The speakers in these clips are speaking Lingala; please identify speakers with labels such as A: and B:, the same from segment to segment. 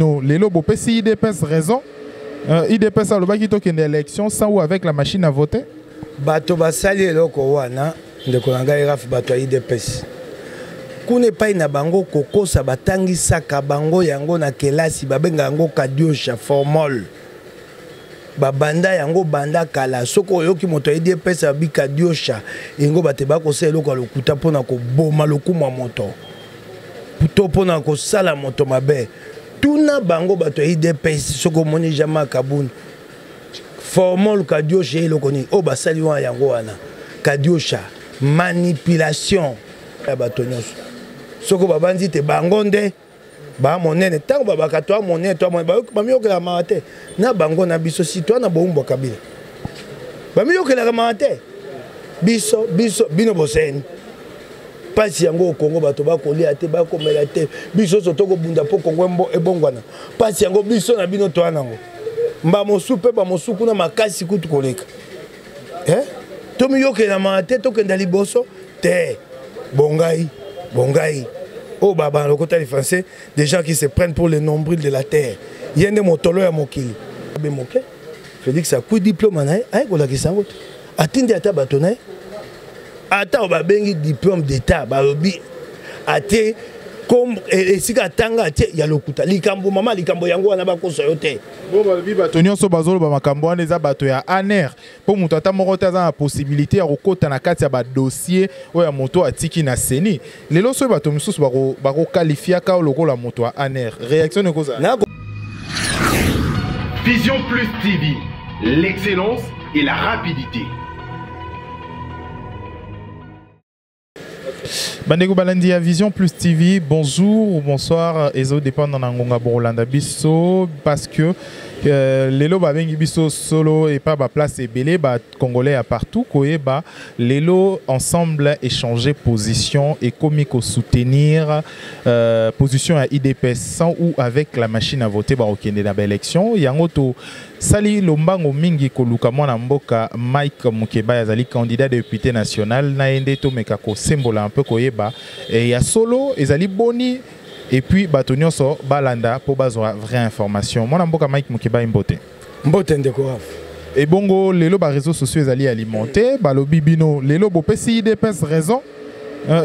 A: Lelo Bopesi IDPS raison. IDPS a le baki token d'élection sans ou avec la machine à voter.
B: Bato basali eloko wana ndeko nanga iraf bato IDPS. Kune pai na bango kokosa batangisa ka bango yango na kelasi babenga yango kadiosha formal. Babanda yango banda kala soko yoki moto IDPS abi kadiosha yango bateba ko se eloko lokuta pona ko boma lokuma moto. Puto pona ko sala moto mabe. Tuna bango bato IDPS soko moni jama kabuni. Formal kadiosha elokoni o basali wa yango wana. Kadiosha manipulation ya bato nyonso. Soko babanzi te bangonde ba monene tango babaka to monene to ba miyokela mate na bango na biso sitwa na bombo kabila. Ba miyokela mate biso bino boseni. Pasi yango Kongo bato bakolia te bakomela te biso sotoko bunda po Kongo ebongwana. Pasi yango biso na bino to anango. Mba mosupe ba mosuku na makasi kutu koleka. To miyokela mate to kenda liboso te bongai. Oh baba, le côté français, des gens qui se prennent pour le nombril de la terre. Il y a des motolo à moki. Je dis que ça coûte diplôme en aïe, aïe, la question. Attendez à ta bâtonnet. Attends, on va bien diplôme d'état, barobi. Até comme et si katanga il y a le kuta. Likambo maman, likambo yango wana ba ko soyote.
A: Bon ba bi batonyo so bazolo ba makambo wana eza bato ya ANR. Po mutu ata moko ta za possibilité ya kokota na kati ya ba dossier oya moto atiki na seni. Lelo so bato misusu ba ko qualifier ka lokola la moto ya ANR. Réaction ne koza.
C: Vision Plus TV, l'excellence et la rapidité.
A: Bandeko balandi à Vision Plus TV, bonjour ou bonsoir, ezo dépend dans Ngonga Borolanda biso parce que lelo ba bengi biso solo et pas ba place et belé ba congolais à partout koye ba lelo ensemble échanger position et comique soutenir position à IDPS sans ou avec la machine à voter ba okende na ba élection yango to Sali Lombango Mingi Koluka mwana mboka Mike Mukeba yazali candidat de député national na ende to mekako symbole un peu koyeba et ya solo ezali boni et puis batonyo so balanda pour bazwa vraie information mwana mboka Mike Mukeba imbote
B: ndeko
A: et bongo lelo ba réseaux sociaux ezali alimenté balobi bino lelo bopesi IDPS raison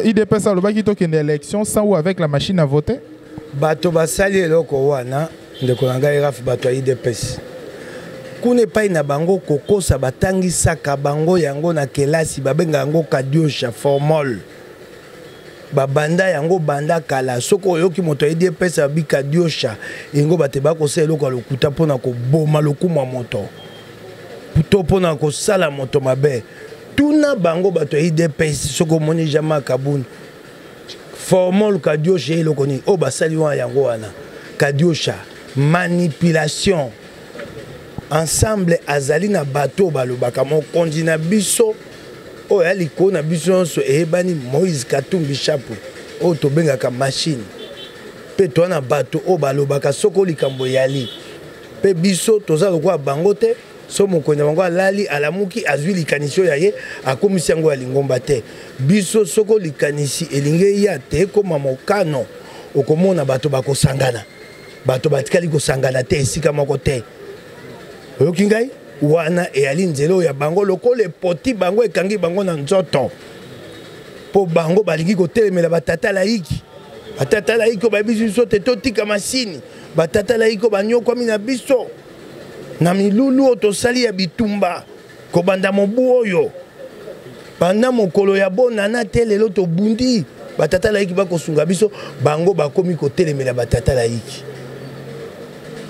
A: IDPS alobaki tokende élection sans ou avec la machine à voter
B: bato basali eloko wana ndeko nanga iraf bato IDPS. Kune pai na bango kokosa batangisa ka bango yango na kelasi babenga yango kadiosha formal. Babanda yango banda kala soko yoki moto IDPS abi kadiosha yango bateba ko se eloko lokuta pona ko boma lokuma moto. Puto pona ko sala moto mabe. Tuna bango bato IDPS soko moni jama kabuni. Formal kadiosha eloko ni o basali wa yango wana. Kadiosha manipulation. Ensemble azali na bateau balobaka mo kondi na biso o ya liko na biso so ebani Moïse Katumbi chapeau o to bengaka machine pe to na bateau o balobaka soko likambo yali pe biso toza lokwa bango te so mokonzi bango alali alamuki azwi likanisio ya ye akomisi yango ya lingomba te biso soko likanisi elinge ya te koma mokano okomona bato bakosangana bato batikali kosangana te esika moko te. Okingai wana e alinzelo ya bango lokole poti bango ekangi bango na nzoto po bango balingi kotelemela batata laiki batata laiki ba biso te totika masini batata laiki banyoko mina biso na milulu otosali ya bitumba ko banda mobu oyo banda mokolo ya bonana telelo to bundi batata laiki bakosunga biso bango bakomi kotelemela batata laiki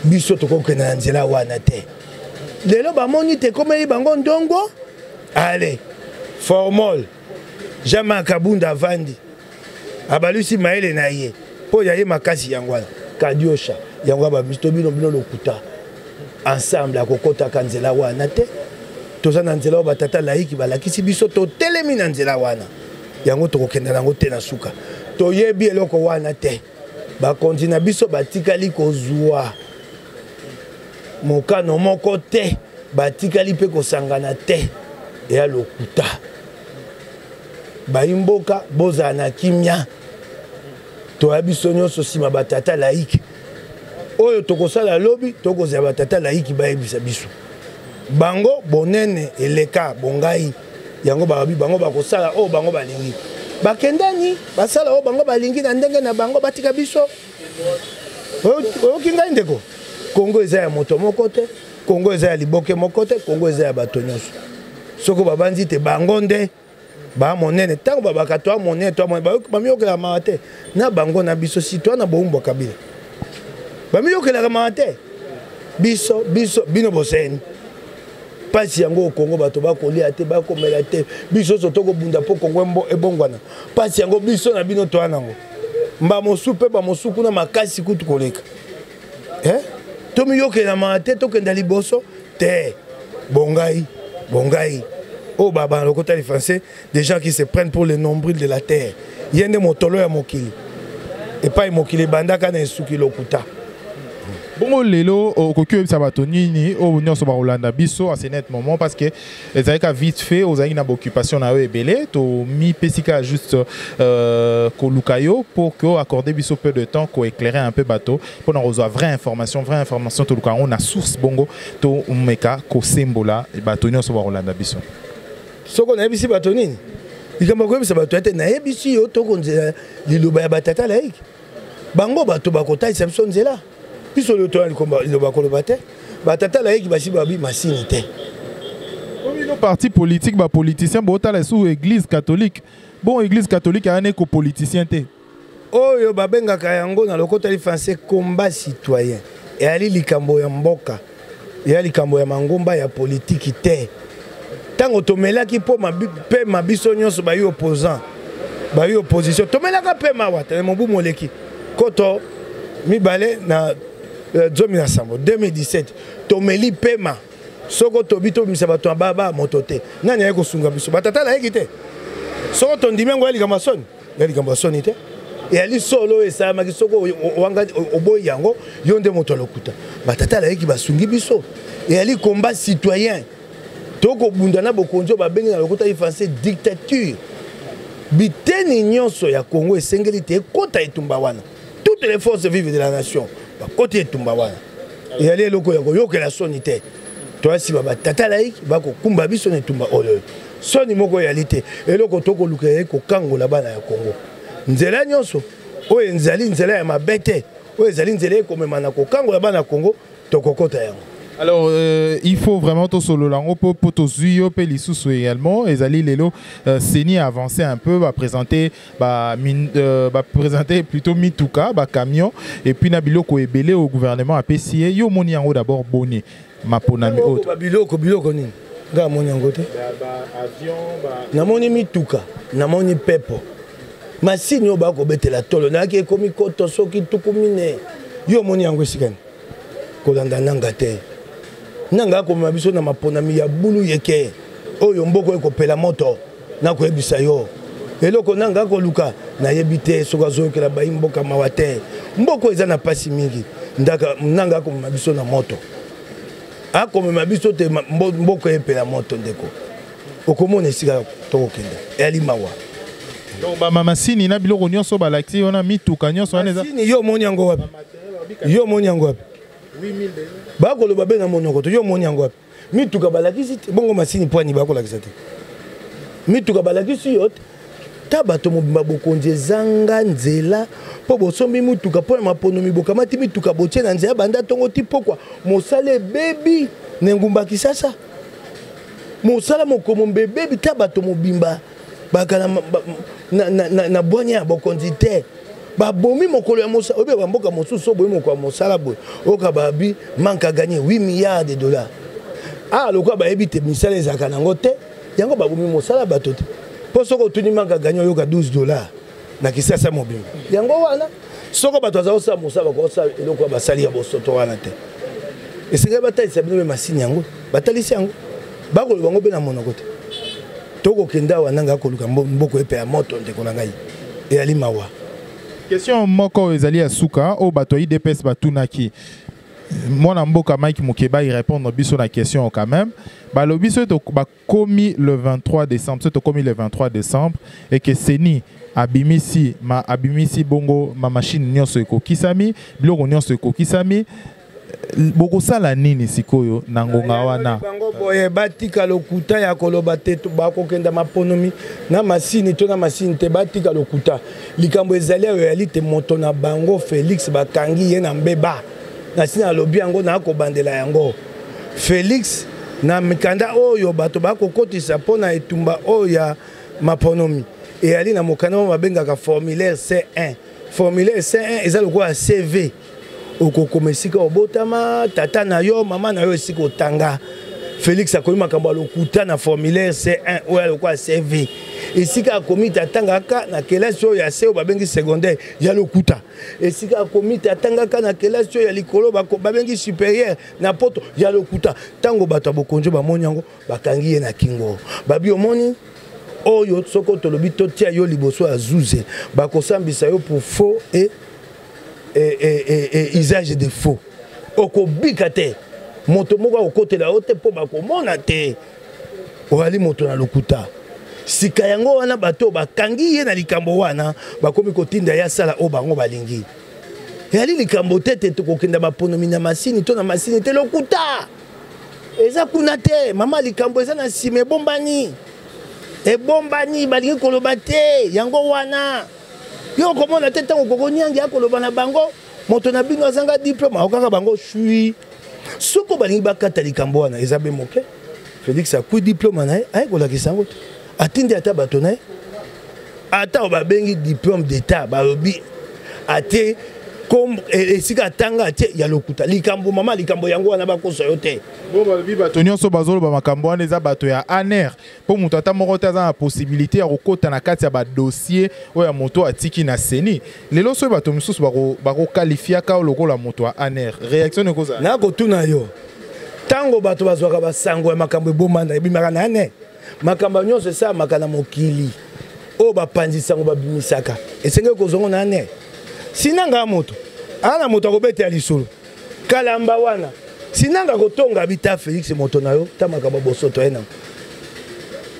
B: biso tokokena na nzela wana te. Lelo ba moni te komeli bango ndongo allez formal jama kabunda vandi abalusi maele na ye po ya ye makasi yangwana kadiosha yango ba misto bino lokuta ensemble akokota kanzela wana te toza na nzela ba tata laiki balakisi biso to telemi na nzela wana yango tokokenda nango te na suka to yebi eloko wana te ba kontina biso batikali kozwa mokano moko te batikali pe kosangana te ya lokuta baimboka bozana kimia to abiso nyonso sima batata laiki oyo tokosala lobi tokozala batata laiki bayebisa biso bango bonene eleka bongai yango babi bango bakosala oyo bango balingi bakendani basala oyo bango balingi na ndenge na bango batika biso oyoki ngai ndeko Kongo eza ya moto moko te Kongo eza ya liboke moko te Kongo eza ya bato nyonso soko babandi te bango nde ba monene tango babaka to monene to bamiyokela mawa te na bango na biso citoyen na boumbo kabila bamiyokela mawa te biso bino boseni pasi yango au Congo bato bakolia te bakomela te biso soto ko bunda po Congo ebongwana pasi yango biso na bino to anango mba mosu pe ba mosu kuna makasi kutu koleka tomi yokela mate to kenda liboso te bongai oh baba le côté français des gens qui se prennent pour les nombrils de la terre yende motolo ya mokili et pas mokili bandaka na suki lokuta.
A: Bon, lelo okoki ça va tonini au nyonso ba Rolanda biso à ce net moment parce que les aïka vite fait aux aïna occupation na ebele to mi pesika juste ko lukayo pour que accorder biso peu de temps ko éclairer un peu bateau pour nous avoir vraie information to luka on a source bongo to meka ko sembola bateau nyonso ba Rolanda biso
B: soko na bisi bateau nini ikamba ko bisi bateau ete na bisi yo to konzela liloba ya batata laiki bango bateau bakota exception nzela biso le to alikomba liloba ko lobate batata laiki basi babi masini te
A: nos partis politiques ba politiciens botala sous église catholique bon église catholique a un ko politicien te
B: oyo babengaka yango na lokota li français combat citoyen et ali likambo ya mboka et ali likambo ya mangomba ya politique te tango tomelaki po pe mabiso nyonso ba opposant ba opposition tomelaka pe mawata mobu moleki koto mibale na 2017 tomeli pema soko tobito misabato baba motote nani ayeko sunga biso batata la ekite soko tondimi ngo yali kamasoni te et ali solo esa maki soko wanga oboyi yango yonde moto lokuta batata la eki basungi biso et ali combat citoyen toko bundana bokonjo babengi na lokuta français dictature biteni nyonso ya Congo esengeli te kota etumba wana toutes les forces vives de la nation côté etumba wana et ali loko ya koyokela soni te toi si baba tata laiki bako kumba biso netumba oyo soni moko ya lite eloko toko luka ko kangola bana ya Congo nzela nyonso oyo nzali nzela ya mabete oyo ezali nzela ko memana ko kangola bana ya Congo tokokota yango.
A: Alors, il faut vraiment tout solo lango pour tout zuyo pe lisusu également. Ezali lelo Seni a avancé un peu, va présenter plutôt Mituka, ba camion et puis nabilo ko ebele au gouvernement a PCA. Yo moni yango d'abord boni maponami autre.
B: Biloko nini? Nga moni yango te.
A: Avion
B: na moni Mituka, na moni pepo. Masini yo ba ko betela tolo na ki komi koto soki tukumine. Yo moni yango sikani. Ko landa nanga te. Nanga ko mabiso na maponami ya bulu yeke oyo mboko ekopela moto na ko ebisa yo eloko nanga ko luka na yebite soka zokela ba mboka mawate mboko eza na pasi mingi ndaka nanga ko mabiso na moto ako mabiso te mboko epela moto ndeko okomona sika tokokenda eli mawa
A: donc ba mama sini na biloko nyonso ba laxi ona Mituka nyonso aneza
B: sini yo moni yango wapi bakolo babe na monoko to yo moni yango wapi Mituka balakisi te bongo masini poani bakolakisa te Mituka balakisi yo ta bato mobimba bokonje zanga nzela po bosombi Mituka po na mapono mibokamati Mituka botie na nzela banda tongo ti pokwa mosale bebi nengumba kisasa mosala mokomo bebi ta bato mobimba bakala na bonya ya bokonzi te babomi mokolo ya mosala obe bamboka mosusu boyi moko ya mosala boy oka babi manque à gagner 8 milliards de dollars ah lokwa bayebi te misala ezaka nango te yango babomi mosala bato te po soko tuni manque à gagner oyoka 12 dollars na kisasa mobimba yango wana soko bato aza osala mosala bakosala eloko ya basali ya bosoto wana te esengeli batalisa bino mpe masini yango batalisi yango bakoloba yango mpe na monoko te tokokenda wana nga koluka mboko epe ya moto ndeko na ngai eyali mawa.
A: Question moko ezali asuka o bato IDPS batunaki mwana mboka Mike Mukeba y répondre biso na question quand même ba lobiso to ba komi le 23 décembre c'est to komi le 23 décembre et que Seni abimisi bongo ma machine nyonso ekokisami biloko nyonso ekokisami bokosala nini sikoyo na ngonga wana
B: bango boye batika lokuta ya koloba te bakokenda maponomi na masini to na masini te batika lokuta likambo ezali ya realite moto na bango Félix bakangi ye na mbeba na sina lobi yango na akobandela yango Félix na mikanda oyo bato bakokotisa pona etumba oyo ya maponomi eyali na mokanda babengaka formulaire C1 formulaire C1 eza lokola CV okokoma esika obotama tata na yo mama na yo esika otanga Félix akomi makambo lokuta na formulaire C1 oyo lokola CV esika akomi tatangaka na kelasi oyo ya seo babengi secondaire ya lokuta esika akomi tatangaka na kelasi oyo ya likolo babengi supérieur na poto ya lokuta tango bato bokonjo bamoni yango bakangi ye na kingo babi omoni oyo soko tolobi totia yo liboso ya zuze bakosambisa yo pour faux et usage de faux okobika te moto moko okotela ote po bakomona te oyali moto na lokuta sika yango wana bato bakangi ye na likambo wana bakomi kotinda ya sala o bango balingi yali likambo tete tokokenda baponomi na masini to na masini te lokuta eza kuna te mama likambo eza na sime ebombani balingi koloba te yango wana yo komona te tango kokoniangi akoloba na bango moto na bino azanga diplôme okaka bango shui soko balingi bakata likambo wana eza be moke Félix akui diplôme na ye ayekolakisa yango te atindi ata bato na ye ata babengi diplôme d'état balobi ate comme esika atanga ate ya lokuta likambo mama likambo yango wana bakosa yo te
A: bon balobi bato nyonso bazoloba makambo wana eza bato ya ANER mpo moto ata moko te aza na possibilité ya kokota na kati ya badossier oyo ya moto atiki na seni lelo soki bato misusu bakokalifiaka lokola moto ya ANER réaction ekozala
B: nakotuna yo tango bato bazwaka basango ya makambo ebomanda ebimaka na ANER makambo nyonso esalamaka na mokili oyo bapanzisa yango babimisaka esengeli kozongo na ANER sinanga moto ana moto akobeta ya lisolo kalamba wana sinanga kotonga bita Félix moto na yo ta makambo bosoto ena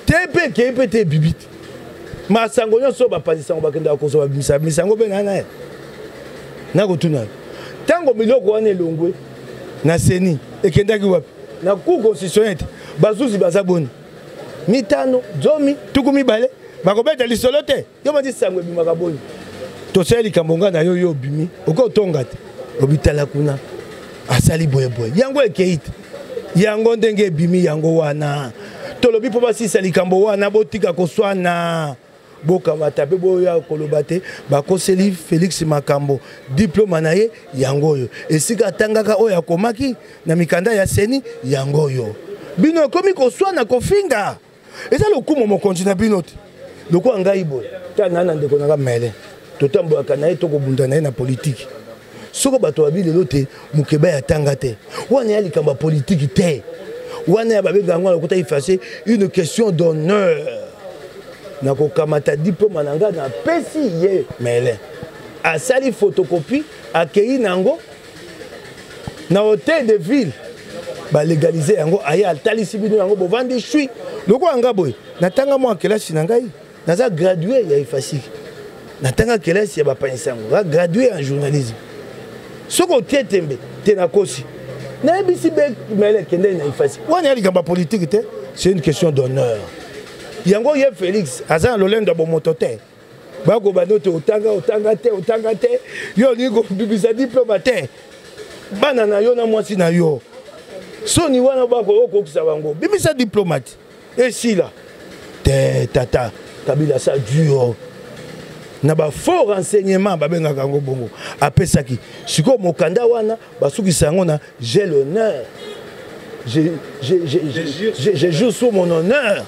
B: tepe kepe te bibiti masango nyonso bapanzisa yango bakenda kozoba bimisa misango be na ye nakotuna tango miloko wana elongwe na seni ekendaki wapi na cour constitutionnelle bazuzi baza boni mitano zomi tuku mibale bakobeta lisolo te yo mati sango ebimaka boni tosali likambo nga na yo yo bimi okotonga te obitala kuna asali boyeboye yango ekei te yango ndenge ebimi yango wana tolobi mpo basisa likambo wana botika koswana bokamata mpe boya koloba te bakoseli Félix makambo diplôme na ye yango oyo esika atangaka oyo akomaki na mikanda ya seni yango oyo bino ekomi koswana kofinga eza lokumu mokonzi na bino te lokola ngai boye ta nana ndeko nanga mele totambolaka na ye tokobunda na ye na politiki soko bato babi lelo te mokeba ya tanga te wana ya likambo ya politiki te wana ya babenga yango lokota efase une question d'honneur nakokamata diplôme na nga napesi ye mele asali photocopie akei nango na hôtel de ville balégalize yango aye atalisi bino yango bovandi shui lokola nga boye natanga mwa kelasi na ngai naza gradué ya efasiki natanga kelasi ya bapanisa yango gradué en journalisme soko otie tembe te nakosi nayebisi be mele kende na efasiki wana ya likambo ya politique te c'est une question d'honneur yango ye Félix aza na lolendo ya bomoto te bakobanda te otanga te yo olingi kobibisa diplôme te bana na yo na mwasi na yo soni wana okokisa bango bimisa diplôme te esila te tata Kabila sa dur na ba faux renseignement babengaka yango bongo apesaki siko mokanda wana basukisa yango na j'ai l'honneur je joue sur mon honneur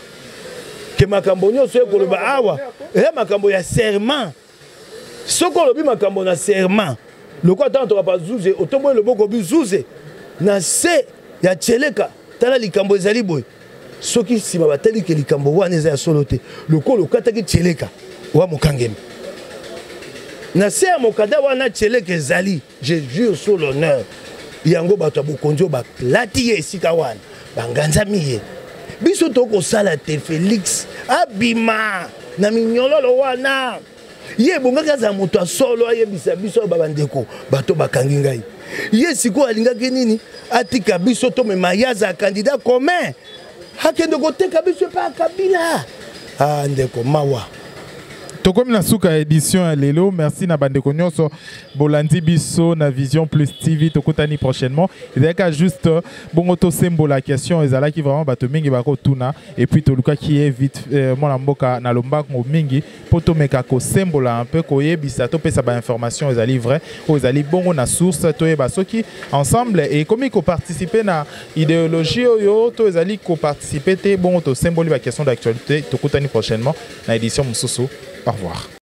B: que makambo nyonso ekoloba awa eza makambo ya serment soko olobi makambo na serment lokola ntango toka bazuze otomboyi loboko bizuze na se ya tseleka tala likambo ezali boye soki nsima batali ke likambo wana eza ya solo te lokola okataki tseleka wa mokangemi na se ya mokanda wana tseleka ezali je jure sur l'honneur yango bato ya bokonzi oyo balati ye esika wana banganzami ye biso tokosala te Félix abima na minyololo wana Ye bongaka za moto a solo ayebisa biso babandeko bato bakangi ngai. Ye siko alingaki nini atika biso to me mayaza candidat commun. Hakendo koteka biso pa Kabila. Ah ndeko mawa.
A: Tokomi na suka édition ya lelo, merci na bandeko nyonso bolandi biso na Vision Plus TV tokutani prochainement. Ezalaka juste bongo to sembola question ezalaki vraiment bato mingi bako tuna et puis toluka qui est vite mona mboka na lomba ko mingi poto meka ko sembola un peu ko yebisa to pesa ba information ezali vrai ou ezali bongo na source to yeba soki ensemble et comme ko participer na idéologie yo to ezali ko participer te bongo to symbole ba question d'actualité tokutani prochainement na édition mususu. Au revoir.